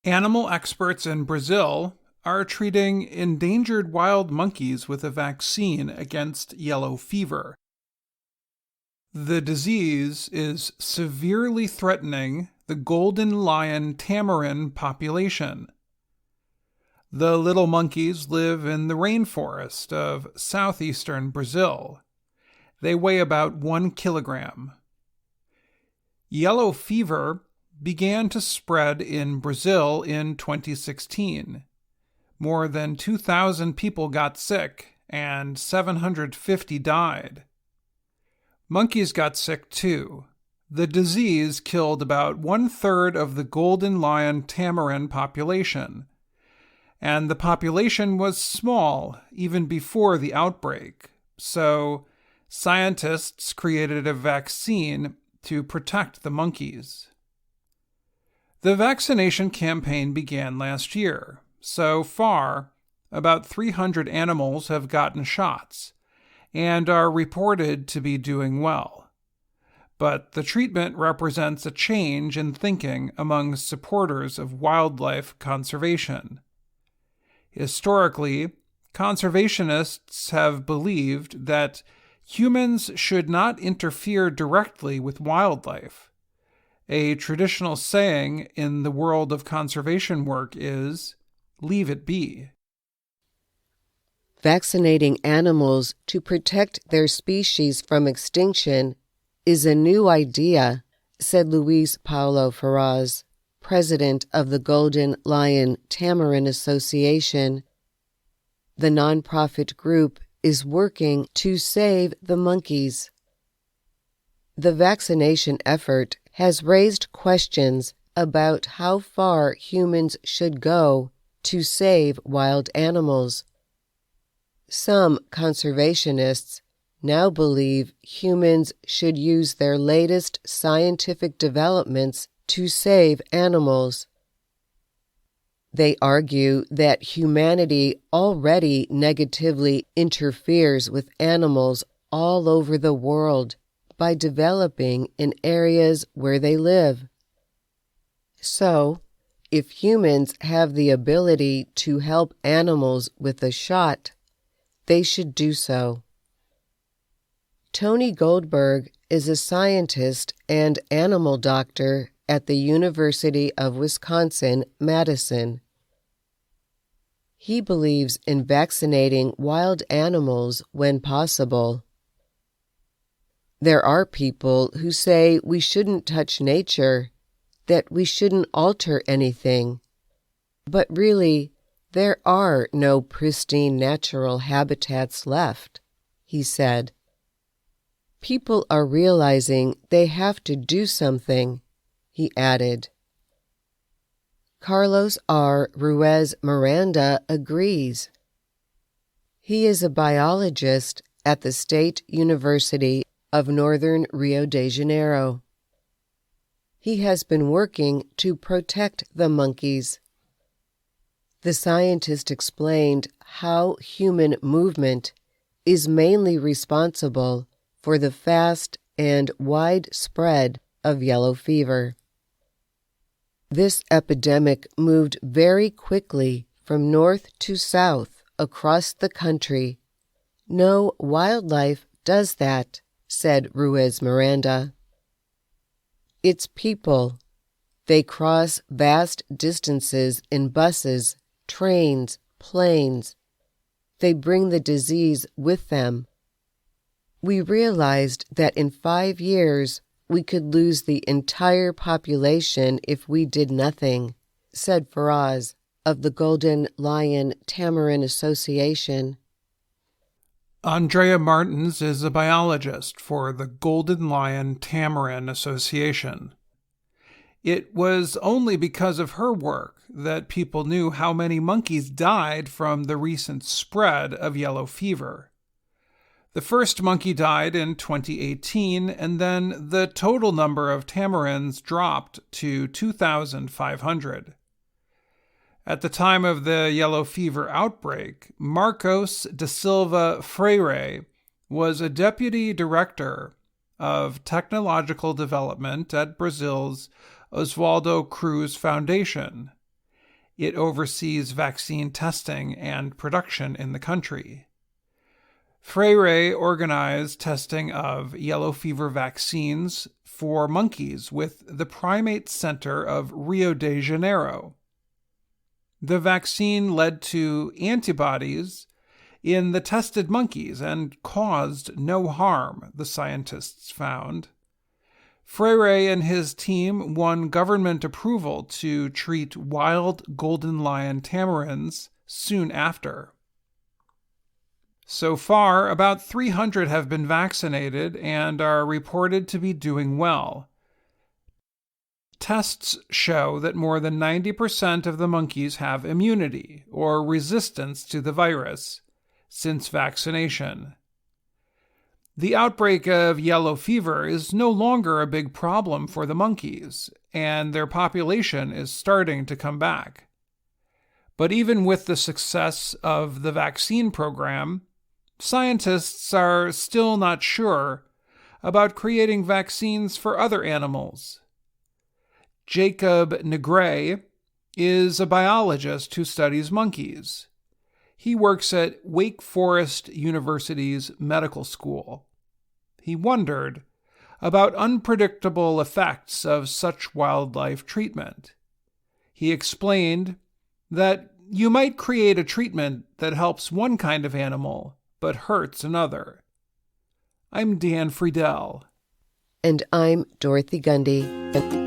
Animal experts in Brazil are treating endangered wild monkeys with a vaccine against yellow fever. The disease is severely threatening the golden lion tamarin population. The little monkeys live in the rainforest of southeastern Brazil. They weigh about 1 kilogram. Yellow fever began to spread in Brazil in 2016. More than 2,000 people got sick and 750 died. Monkeys got sick too. The disease killed about 1/3 of the golden lion tamarin population, and the population was small even before the outbreak, so scientists created a vaccine to protect the monkeys. The vaccination campaign began last year. So far, about 300 animals have gotten shots and are reported to be doing well. But the treatment represents a change in thinking among supporters of wildlife conservation. Historically, conservationists have believed that humans should not interfere directly with wildlife. A traditional saying in the world of conservation work is, "Leave it be." Vaccinating animals to protect their species from extinction is a new idea, said Luis Paulo Ferraz, president of the Golden Lion Tamarin Association. The nonprofit group is working to save the monkeys. The vaccination effort has raised questions about how far humans should go to save wild animals. Some conservationists now believe humans should use their latest scientific developments to save animals. They argue that humanity already negatively interferes with animals all over the world by developing in areas where they live. So, if humans have the ability to help animals with a shot, they should do so. Tony Goldberg is a scientist and animal doctor at the University of Wisconsin-Madison. He believes in vaccinating wild animals when possible. There are people who say we shouldn't touch nature, that we shouldn't alter anything. But really, there are no pristine natural habitats left, he said. People are realizing they have to do something, he added. Carlos R. Ruiz Miranda agrees. He is a biologist at the State University of Northern Rio de Janeiro. He has been working to protect the monkeys. The scientist explained how human movement is mainly responsible for the fast and wide spread of yellow fever. This epidemic moved very quickly from north to south across the country. No wildlife does that, said Ruiz Miranda. It's people. They cross vast distances in buses, trains, planes. They bring the disease with them. We realized that in 5 years we could lose the entire population if we did nothing, said Ferraz of the Golden Lion Tamarin Association. Andrea Martins is a biologist for the Golden Lion Tamarin Association. It was only because of her work that people knew how many monkeys died from the recent spread of yellow fever. The first monkey died in 2018, and then the total number of tamarins dropped to 2,500. At the time of the yellow fever outbreak, Marcos da Silva Freire was a deputy director of technological development at Brazil's Oswaldo Cruz Foundation. It oversees vaccine testing and production in the country. Freire organized testing of yellow fever vaccines for monkeys with the Primate Center of Rio de Janeiro. The vaccine led to antibodies in the tested monkeys and caused no harm, the scientists found. Freire and his team won government approval to treat wild golden lion tamarins soon after. So far, about 300 have been vaccinated and are reported to be doing well. Tests show that more than 90% of the monkeys have immunity or resistance to the virus since vaccination. The outbreak of yellow fever is no longer a big problem for the monkeys, and their population is starting to come back. But even with the success of the vaccine program, scientists are still not sure about creating vaccines for other animals. Jacob Negre is a biologist who studies monkeys. He works at Wake Forest University's medical school. He wondered about unpredictable effects of such wildlife treatment. He explained that you might create a treatment that helps one kind of animal but hurts another. I'm Dan Friedel. And I'm Dorothy Gundy.